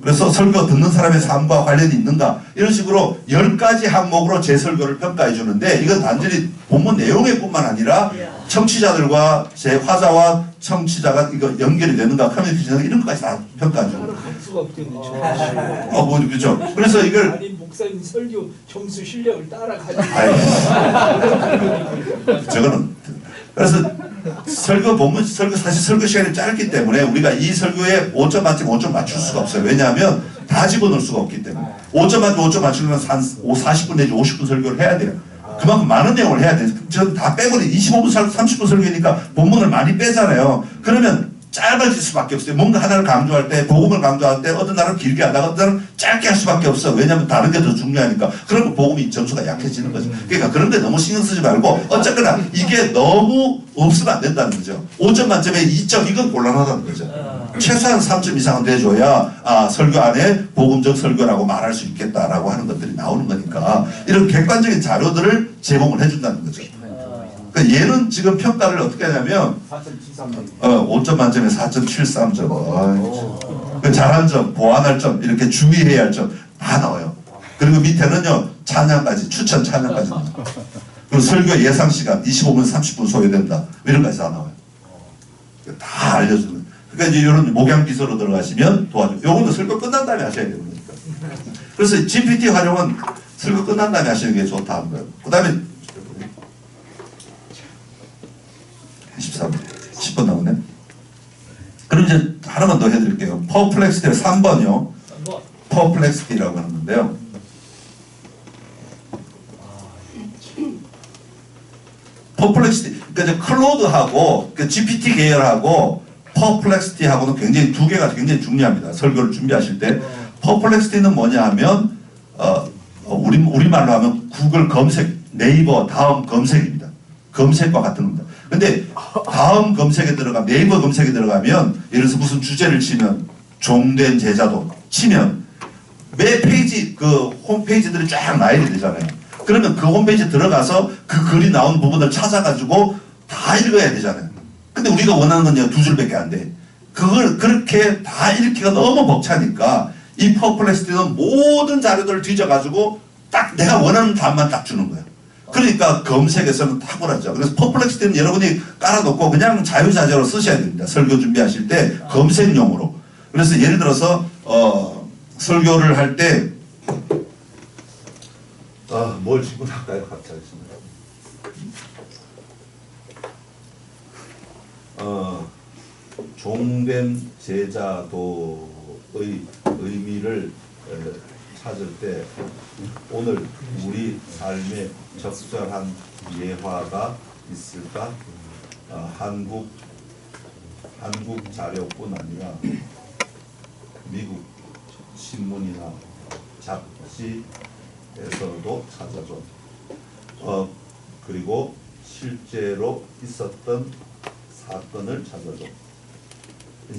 그래서 설교 듣는 사람의 삶과 관련이 있는가? 이런 식으로 10가지 항목으로 제 설교를 평가해 주는데 이건 단순히 본문 내용에 뿐만 아니라 청취자들과 제 화자와 청취자가 이거 연결이 되는가? 커뮤니케이션 이런 것까지 다 평가해 주는 거예요. 수가 없겠네. 뭐 그렇죠. 그래서 이걸 아니 목사님 설교 점수 실력을 따라가지고. 저거는 그래서 설교 사실 설교 시간이 짧기 때문에 우리가 이 설교에 5점 만점 5점 맞출 수가 없어요. 왜냐하면 다 집어넣을 수가 없기 때문에 5점 만점 5점 맞추려면 한 40분 내지 50분 설교를 해야 돼요. 그만큼 많은 내용을 해야 돼요. 전 다 빼고 25분 30분 설교니까 본문을 많이 빼잖아요. 그러면 짧아질 수밖에 없어요. 뭔가 하나를 강조할 때, 복음을 강조할 때 어떤 날은 길게 하다가 어떤 날은 짧게 할 수밖에 없어. 왜냐하면 다른 게 더 중요하니까. 그러면 복음이 점수가 약해지는 거죠. 그러니까 그런 데 너무 신경 쓰지 말고 어쨌거나 이게 너무 없으면 안 된다는 거죠. 5점 만점에 2점 이건 곤란하다는 거죠. 최소한 3점 이상은 돼줘야 설교 안에 복음적 설교라고 말할 수 있겠다라고 하는 것들이 나오는 거니까 이런 객관적인 자료들을 제공을 해준다는 거죠. 그러니까 얘는 지금 평가를 어떻게 하냐면 5점 만점에 4.73점. 잘한 점, 보완할 점, 이렇게 주의해야 할 점 다 나와요. 그리고 밑에는요 찬양까지, 추천 찬양까지 나와요. 그리고 설교 예상 시간 25분 30분 소요된다. 이런 까지 다 나와요. 다 알려주는. 그러니까 이제 이런 목양 비서로 들어가시면 도와줘요. 요거는 설교 끝난 다음에 하셔야 되는 거니까. 그래서 GPT 활용은 설교 끝난 다음에 하시는 게 좋다는 거예요. 그 다음에 13분, 10분 나오네. 그럼 이제 하나만 더 해드릴게요. 퍼플렉시티 3번이요. 퍼플렉시티라고 하는 건데요. 퍼플렉시티, 그러니까 클로드하고 GPT 계열하고 퍼플렉시티하고는 굉장히 두 개가 굉장히 중요합니다. 설교를 준비하실 때. 퍼플렉시티는 뭐냐 하면 우리말로 하면 구글 검색, 네이버 다음 검색입니다. 검색과 같은 겁니다. 근데 다음 검색에 네이버 검색에 들어가면 예를 들어서 무슨 주제를 치면 종된 제자도 치면 매 페이지 그 홈페이지들이 쫙 나열이 되잖아요. 그러면 그 홈페이지에 들어가서 그 글이 나온 부분을 찾아가지고 다 읽어야 되잖아요. 근데 우리가 원하는 건 두 줄밖에 안 돼. 그걸 그렇게 다 읽기가 너무 벅차니까 이 퍼플렉시티는 모든 자료들을 뒤져가지고 딱 내가 원하는 답만 딱 주는 거예요. 그러니까 검색에서는 탁월하죠. 그래서 퍼플렉시티는 여러분이 깔아놓고 그냥 자유자재로 쓰셔야 됩니다. 설교 준비하실 때 검색용으로. 그래서 예를 들어서 설교를 할 때 뭘 질문할까요? 갑자기. 종된 제자도의 의미를 찾을 때 오늘 우리 삶에 적절한 예화가 있을까? 한국 자료뿐 아니라 미국 신문이나 잡지에서도 찾아줘. 그리고 실제로 있었던 사건을 찾아줘.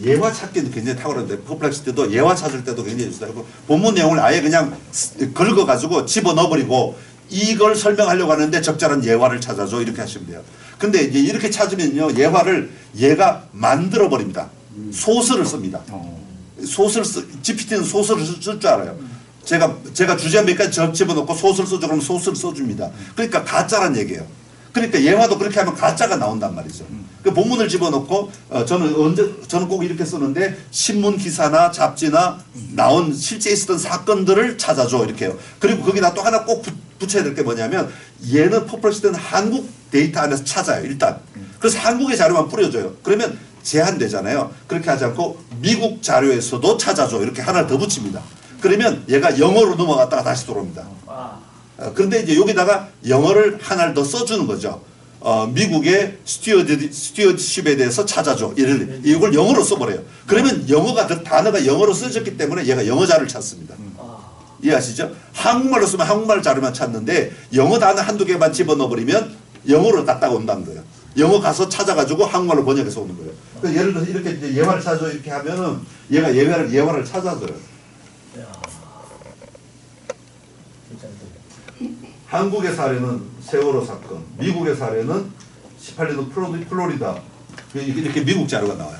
예화 찾기도 굉장히 탁월한데 퍼플렉시티도 예화 찾을 때도 굉장히 좋다고 본문 내용을 아예 그냥 긁어가지고 집어넣어버리고 이걸 설명하려고 하는데 적절한 예화를 찾아줘 이렇게 하시면 돼요. 근데 이제 이렇게 찾으면요 예화를 얘가 만들어버립니다. 소설을 씁니다. GPT는 소설을 쓸 줄 알아요. 제가 주제 몇 가지 집어넣고 소설 써줘 그러면 소설을 써줍니다. 그러니까 가짜란 얘기예요. 그러니까 예화도 그렇게 하면 가짜가 나온단 말이죠. 그 본문을 집어넣고 저는 꼭 이렇게 쓰는데 신문 기사나 잡지나 나온 실제 있었던 사건들을 찾아줘 이렇게 해요. 그리고 거기다 또 하나 꼭 붙여야 될 게 뭐냐면 얘는 퍼플렉시티는 한국 데이터 안에서 찾아요 일단. 그래서 한국의 자료만 뿌려줘요. 그러면 제한되잖아요. 그렇게 하지 않고 미국 자료에서도 찾아줘 이렇게 하나를 더 붙입니다. 그러면 얘가 영어로 넘어갔다가 다시 들어옵니다. 그런데 이제 여기다가 영어를 하나를 더 써주는 거죠. 미국의 스튜어드십에 대해서 찾아줘. 이걸 영어로 써버려요. 그러면 단어가 영어로 써졌기 때문에 얘가 영어자를 찾습니다. 이해하시죠? 한국말로 쓰면 한국말 자료만 찾는데 영어 단어 한두 개만 집어넣어버리면 영어로 딱 온다는 거예요. 영어 가서 찾아가지고 한국말로 번역해서 오는 거예요. 그래서 예를 들어서 이렇게 이제 예화를 찾아줘 이렇게 하면은 얘가 예화를 찾아줘요. 한국의 사례는 세월호 사건, 미국의 사례는 18년도 플로리다 이렇게 미국 자료가 나와요.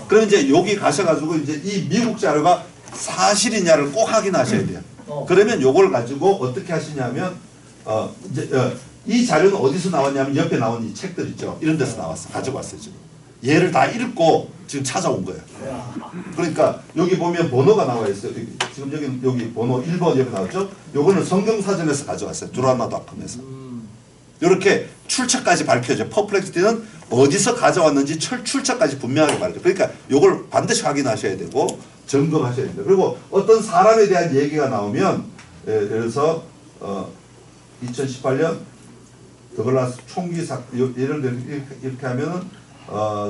그럼 이제 여기 가셔가지고 이제 이 미국 자료가 사실이냐를 꼭 확인하셔야 돼요. 그러면 요걸 가지고 어떻게 하시냐면 이 자료는 어디서 나왔냐면 옆에 나온 이 책들 있죠. 이런 데서 나왔어. 가지고 왔어요 지금. 얘를 다 읽고 지금 찾아온 거예요. 그러니까 여기 보면 번호가 나와 있어요. 지금 여기 번호 1번 여기 나왔죠. 요거는 성경사전에서 가져왔어요. 드라마닷컴에서. 이렇게 출처까지 밝혀져. 퍼플렉시티는 어디서 가져왔는지 출처까지 분명하게 밝혀. 그러니까 요걸 반드시 확인하셔야 되고 점검하셔야 됩니다. 그리고 어떤 사람에 대한 얘기가 나오면 예를 들어서 2018년 더글라스 총기 사건 예를 들어 이렇게 하면은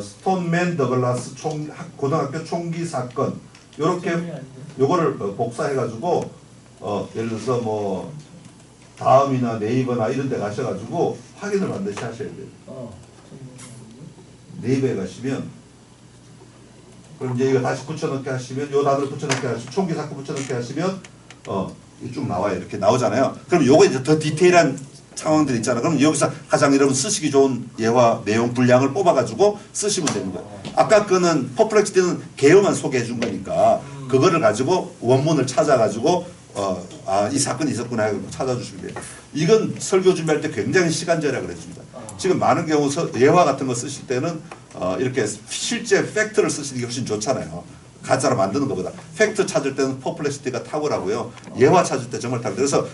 스톤맨 더글라스 고등학교 총기 사건 요렇게 요거를 복사해 가지고 예를 들어서 뭐 다음이나 네이버나 이런 데 가셔가지고 확인을 반드시 하셔야 돼요. 네이버에 가시면 그럼 이제 이거 다시 붙여넣기 하시면 요 단어를 붙여넣기 하시면 총기 사건 붙여넣기 하시면 쭉 나와요. 이렇게 나오잖아요. 그럼 요거 이제 더 디테일한 상황들 있잖아요. 그럼 여기서 가장 여러분 쓰시기 좋은 예화 내용 분량을 뽑아가지고 쓰시면 됩니다. 아까 그는 퍼플렉시티는 개요만 소개해 준 거니까 그거를 가지고 원문을 찾아가지고 이 사건이 있었구나 하고 찾아주시면 돼요. 이건 설교 준비할 때 굉장히 시간 절약을 해줍니다. 지금 많은 경우 예화 같은 거 쓰실 때는 이렇게 실제 팩트를 쓰시는 게 훨씬 좋잖아요. 가짜로 만드는 것보다. 팩트 찾을 때는 퍼플렉시티가 탁월하고요. 예화 찾을 때 정말 탁월해요. 그래서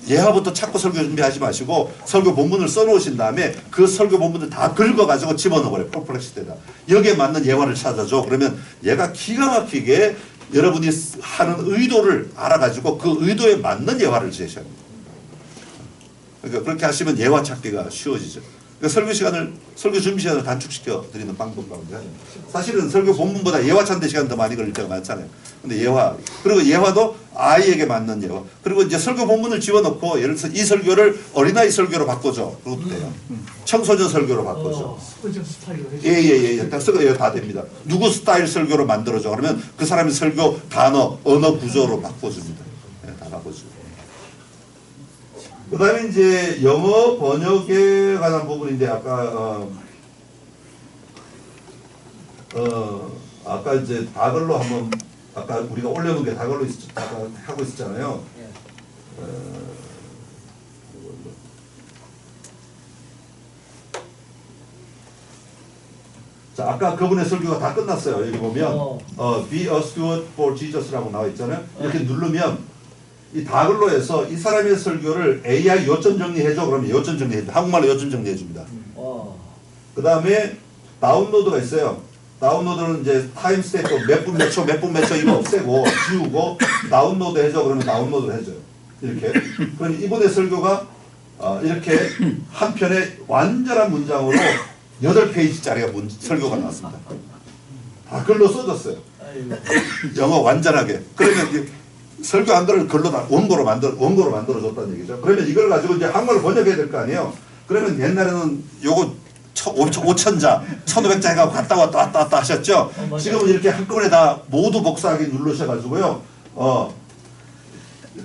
예화부터 찾고 설교 준비하지 마시고 설교 본문을 써놓으신 다음에 그 설교 본문을 다 긁어가지고 집어넣어버려요. 퍼플렉시티에다. 여기에 맞는 예화를 찾아줘. 그러면 얘가 기가 막히게 여러분이 하는 의도를 알아가지고 그 의도에 맞는 예화를 제시합니다. 그러니까 그렇게 하시면 예화 찾기가 쉬워지죠. 그러니까 설교 준비 시간을 단축시켜 드리는 방법 가운데 사실은 설교 본문보다 예화 찾는 시간 더 많이 걸릴 때가 많잖아요. 근데 그리고 예화도 아이에게 맞는 예화. 그리고 이제 설교 본문을 집어넣고 예를 들어서 이 설교를 어린아이 설교로 바꿔줘. 그것도 돼요. 청소년 설교로 바꿔줘. 스타일로 해줘. 예예예. 다 됩니다. 누구 스타일 설교로 만들어줘. 그러면 그 사람의 설교 단어, 언어 구조로 바꿔줍니다. 네, 다 바꿔줍니다. 그 다음에 이제 영어 번역에 관한 부분인데 아까 이제 다글로 한번 아까 우리가 올려놓은 게 다글로 하고 있었잖아요. 자, 아까 그분의 설교가 다 끝났어요. 여기 보면 Be a steward for Jesus라고 나와 있잖아요. 이렇게 누르면 이 다글로에서 이 사람의 설교를 AI 요점 정리해줘. 그러면 요점 정리해줍니다. 한국말로 요점 정리해줍니다. 그 다음에 다운로드가 있어요. 다운로드는 이제 타임스탬프 몇 분 몇 초 이거 없애고 지우고 다운로드 해줘. 그러면 다운로드를 해줘요. 이렇게. 그럼 이분의 설교가 이렇게 한 편의 완전한 문장으로 8페이지짜리가 설교가 나왔습니다. 다 글로 써졌어요. 영어 완전하게. 그러면 설교한 거를 글로 원고로 만들어줬다는 얘기죠. 그러면 이걸 가지고 이제 한국어로 번역해야 될 거 아니에요. 그러면 옛날에는 요거 5,000자, 1,500자 해가지고 갔다 왔다 하셨죠. 지금은 이렇게 한꺼번에 다 모두 복사하기 누르셔가지고요.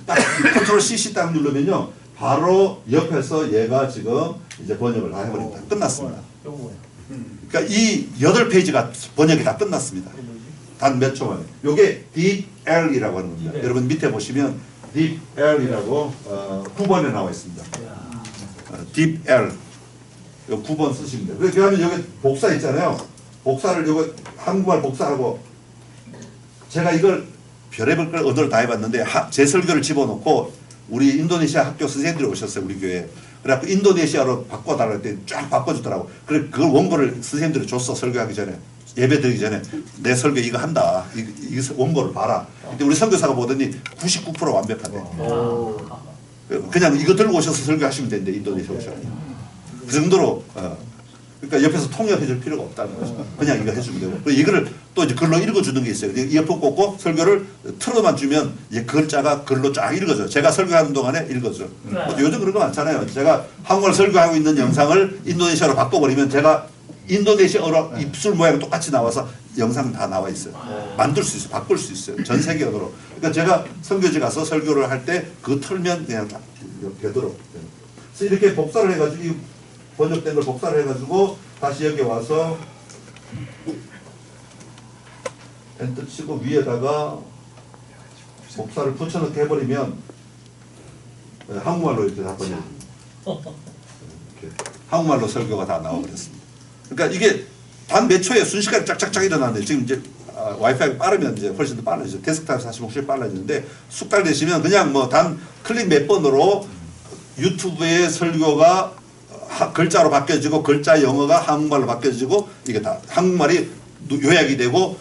딱 컨트롤 CC 딱 누르면요. 바로 옆에서 얘가 지금 이제 번역을 다 해버립니다. 끝났습니다. 그러니까 이 8페이지가 번역이 다 끝났습니다. 단 몇 초 만에. 요게 DeepL이라고 하는 겁니다. 여러분 밑에 보시면 DeepL이라고 9번에 나와 있습니다. DeepL. 요 9번 쓰시면 돼요. 그렇게 하면 여기 복사 있잖아요. 복사를 요거 한국말 복사하고 제가 이걸 별의별 걸 의도를 다 해봤는데 제 설교를 집어넣고 우리 인도네시아 학교 선생님들이 오셨어요. 우리 교회에. 그래갖고 인도네시아로 바꿔달라고 했더니 쫙 바꿔주더라고. 그래 그걸 원고를 선생님들이 줬어. 설교하기 전에. 예배 드리기 전에 내 설교 이거 한다. 이 원고를 봐라. 근데 우리 선교사가 보더니 99% 완벽하대. 그냥 이거 들고 오셔서 설교하시면 된대. 인도네시아 오셔서. 그 정도로 그러니까 옆에서 통역해줄 필요가 없다는 거죠. 그냥 이거 해주면 되고. 그리고 이거를 또 이제 글로 읽어주는 게 있어요. 이어폰 꽂고 설교를 틀어만 주면 이제 글자가 글로 쫙 읽어줘요. 제가 설교하는 동안에 읽어줘요. 요즘 그런 거 많잖아요. 제가 한국말 설교하고 있는 영상을 인도네시아로 바꿔버리면 제가 인도네시아어로 입술 모양이 똑같이 나와서 영상 다 나와 있어요. 만들 수 있어요. 바꿀 수 있어요. 전 세계 언어로. 그러니까 제가 선교지 가서 설교를 할 때 그거 틀면 그냥 다 되도록. 그래서 이렇게 복사를 해가지고 이 번역된 걸 복사를 해가지고 다시 여기 와서 엔터 치고 위에다가 복사를 붙여넣게 해버리면 한국말로 이렇게 다 번역됩니다. 이렇게 한국말로 설교가 다 나와버렸습니다. 그러니까 이게 단 몇 초에 순식간에 쫙쫙쫙 일어나는데 지금 이제 와이파이가 빠르면 이제 훨씬 더 빨라지죠. 데스크탑이 사실 훨씬 빨라지는데 숙달 되시면 그냥 뭐 단 클릭 몇 번으로 유튜브의 설교가 글자로 바뀌어지고 글자 영어가 한국말로 바뀌어지고 이게 다 한국말이 요약이 되고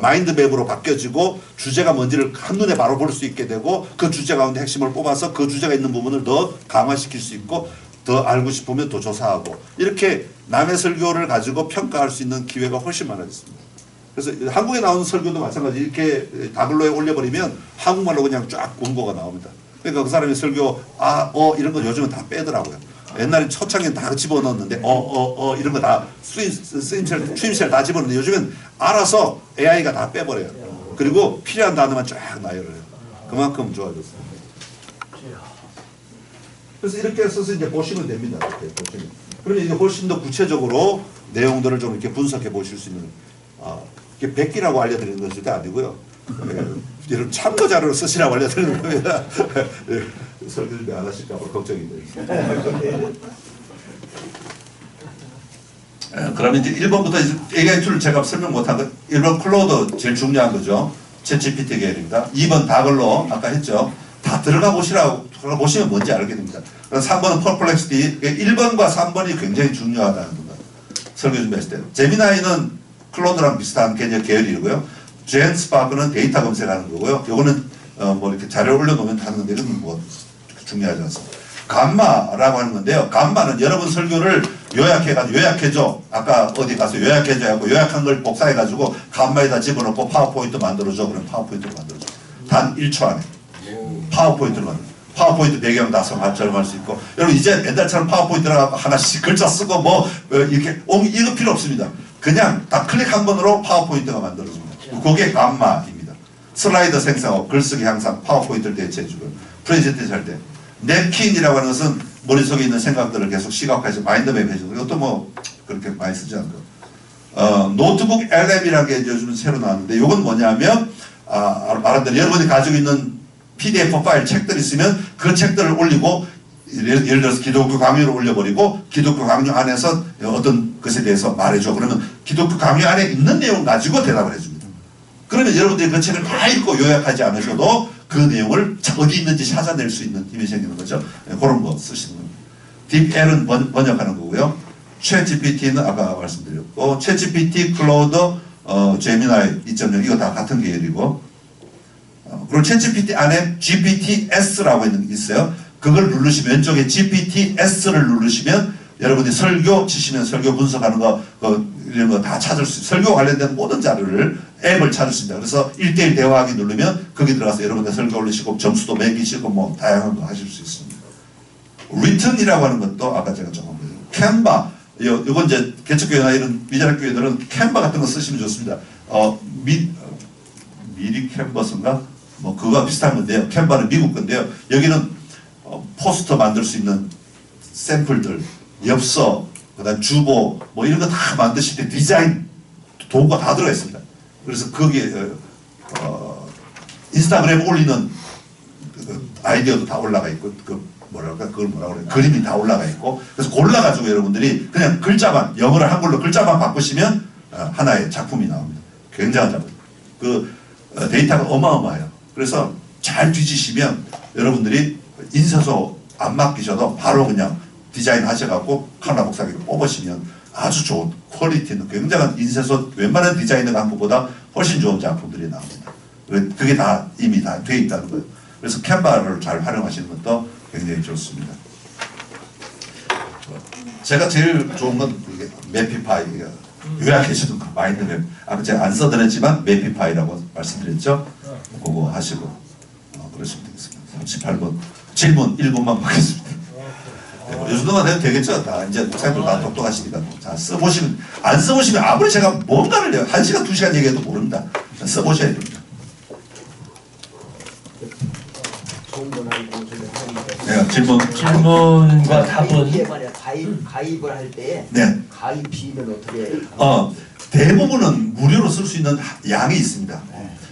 마인드맵으로 바뀌어지고 주제가 뭔지를 한눈에 바로 볼 수 있게 되고 그 주제 가운데 핵심을 뽑아서 그 주제가 있는 부분을 더 강화시킬 수 있고 더 알고 싶으면 더 조사하고 이렇게 남의 설교를 가지고 평가할 수 있는 기회가 훨씬 많아졌습니다. 그래서 한국에 나오는 설교도 마찬가지 이렇게 다글로에 올려버리면 한국말로 그냥 쫙 원고가 나옵니다. 그러니까 그 사람이 설교 이런 거 요즘은 다 빼더라고요. 옛날에 초창기엔 다 집어넣었는데 이런 거 다 추임새를 다 집어넣는데 요즘엔 알아서 AI가 다 빼버려요. 그리고 필요한 단어만 쫙 나열해요. 그만큼 좋아졌습니다. 그래서 이렇게 써서 이제 보시면 됩니다. 이렇게 보시면. 그러면 이게 훨씬 더 구체적으로 내용들을 좀 이렇게 분석해 보실 수 있는 이게 백기라고 알려드리는 것은 절대 아니고요. 여러분 참고 자료를 쓰시라고 알려드리는 겁니다. 설교 준비 안 하실까 봐 걱정이 돼요. 그러면 이제 1번부터 AI 툴을 제가 설명 못한 거 1번 클로드 제일 중요한 거죠. 챗GPT 계열입니다. 2번 다글로 아까 했죠. 다 들어가 보시면 뭔지 알게 됩니다. 3번은 퍼플렉시티 1번과 3번이 굉장히 중요하다는 겁니다. 설교 준비했을 때. 제미나이는 클로드랑 비슷한 개념 계열이고요. 젠스파크는 데이터 검색하는 거고요. 요거는 뭐 이렇게 자료를 올려놓으면 하는 건데 이건 뭐 중요하지 않습니다. 감마라고 하는 건데요. 감마는 여러분 설교를 요약해줘. 아까 어디 가서 요약해줘 하고 요약한 걸 복사해가지고 감마에다 집어넣고 파워포인트 만들어줘. 그럼 파워포인트를 만들어줘. 단 1초 안에. 파워포인트를 만들어. 파워포인트 배경 다 적용할 수 있고. 여러분 이제 옛날처럼 파워포인트라고 하나씩 글자 쓰고 뭐 이렇게 이거 필요 없습니다. 그냥 다 클릭 한 번으로 파워포인트가 만들어집니다. 그게 감마입니다. 슬라이드 생성하고 글쓰기 향상, 파워포인트를 대체해주고 프레젠테이션 할 때 냅킨이라고 하는 것은 머릿속에 있는 생각들을 계속 시각화해서 마인드맵 해주고 이것도 뭐 그렇게 많이 쓰지 않고 노트북 LM이라는 게 요즘 새로 나왔는데 이건 뭐냐면 말한 대로 여러분이 가지고 있는 PDF 파일 책들이 있으면 그 책들을 올리고 예를 들어서 기독교 강요를 올려버리고 기독교 강요 안에서 어떤 것에 대해서 말해줘. 그러면 기독교 강요 안에 있는 내용 가지고 대답을 해줍니다. 그러면 여러분들이 그 책을 다 읽고 요약하지 않으셔도 그 내용을 어디 있는지 찾아낼 수 있는 힘이 생기는 거죠. 그런 거 쓰시는 겁니다. 딥L은 번역하는 거고요. 챗GPT는 아까 말씀드렸고 챗GPT, 클로드, 제미나이 2.0 이거 다 같은 계열이고 그리고 챗GPT 안에 GPTS라고 있어요. 그걸 누르시면 왼쪽에 GPTS를 누르시면 여러분이 설교 치시면 설교 분석하는 거 이런 거 다 찾을 수 있어요. 설교 관련된 모든 자료를 앱을 찾을 수 있습니다. 그래서 1:1 대화하기 누르면 거기 들어가서 여러분들 설교 올리시고 점수도 매기시고 뭐 다양한 거 하실 수 있습니다. written이라고 하는 것도 아까 제가 조금 캔바 요건 이제 개척교회나 이런 미자학교회들은 캔바 같은 거 쓰시면 좋습니다. 미리 캔버스인가? 뭐 그거와 비슷한 건데요. 캔바는 미국 건데요. 여기는 포스터 만들 수 있는 샘플들, 엽서, 그다음 주보 뭐 이런 거 다 만드실 때 디자인 도구가 다 들어가 있습니다. 그래서 거기에 인스타그램에 올리는 아이디어도 다 올라가 있고 그걸 뭐라고 그래요? 그림이 다 올라가 있고 그래서 골라가지고 여러분들이 그냥 글자만 영어를 한글로 글자만 바꾸시면 하나의 작품이 나옵니다. 굉장한 작품. 그 데이터가 어마어마해요. 그래서 잘 뒤지시면 여러분들이 인쇄소 안 맡기셔도 바로 그냥 디자인 하셔갖고 카메라 복사기로 뽑으시면 아주 좋은 퀄리티는 굉장한 인쇄소 웬만한 디자이너 작품보다 훨씬 좋은 작품들이 나옵니다. 그게 다 이미 다 돼 있다는 거예요. 그래서 캔바를 잘 활용하시는 것도 굉장히 좋습니다. 제가 제일 좋은 건 매피파이 요약해주는 거 마인드맵. 아까 제가 안 써드렸지만 매피파이라고 말씀드렸죠. 그거 하시고 그러시면 되겠습니다. 38번 질문 1분만 받겠습니다. 이 정도만 해도 되겠죠? 다 이제 목사님들 다 똑똑하시니까 자 써보시면 안 써보시면 아무리 제가 뭔가를 1시간 2시간 얘기해도 모릅니다. 써보셔야 됩니다. 네, 질문과 답은 이게 말이야 가입을 할 때 네. 가입비는 어떻게? 대부분은 무료로 쓸 수 있는 양이 있습니다.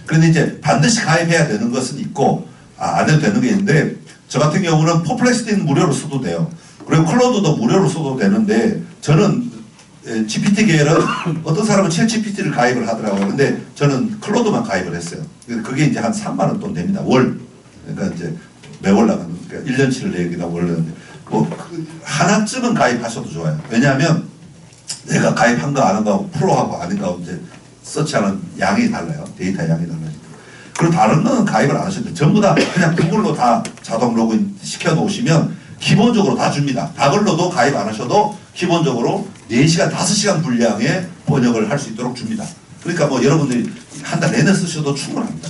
그런데 이제 반드시 가입해야 되는 것은 있고 안 해도 되는 게 있는데 저 같은 경우는 퍼플렉시티는 무료로 써도 돼요. 그리고 클로드도 무료로 써도 되는데 저는 GPT 계열은 어떤 사람은 챗 GPT를 가입을 하더라고요. 근데 저는 클로드만 가입을 했어요. 그게 이제 한 3만 원 돈 됩니다. 월. 그러니까 이제 매월 나가는 그러니까 1년치를 내기다 월는 뭐 하나쯤은 가입하셔도 좋아요. 왜냐하면 내가 가입한 거 아는 거하고 프로하고 아닌 거하고 이제 서치하는 양이 달라요. 데이터 양이 달라요. 그리고 다른 거는 가입을 안 하셔도 돼요. 전부 다 그냥 구글로 다 자동 로그인 시켜 놓으시면 기본적으로 다 줍니다. 다글로도 가입 안 하셔도 기본적으로 4시간, 5시간 분량의 번역을 할 수 있도록 줍니다. 그러니까 뭐 여러분들이 한 달 내내 쓰셔도 충분합니다.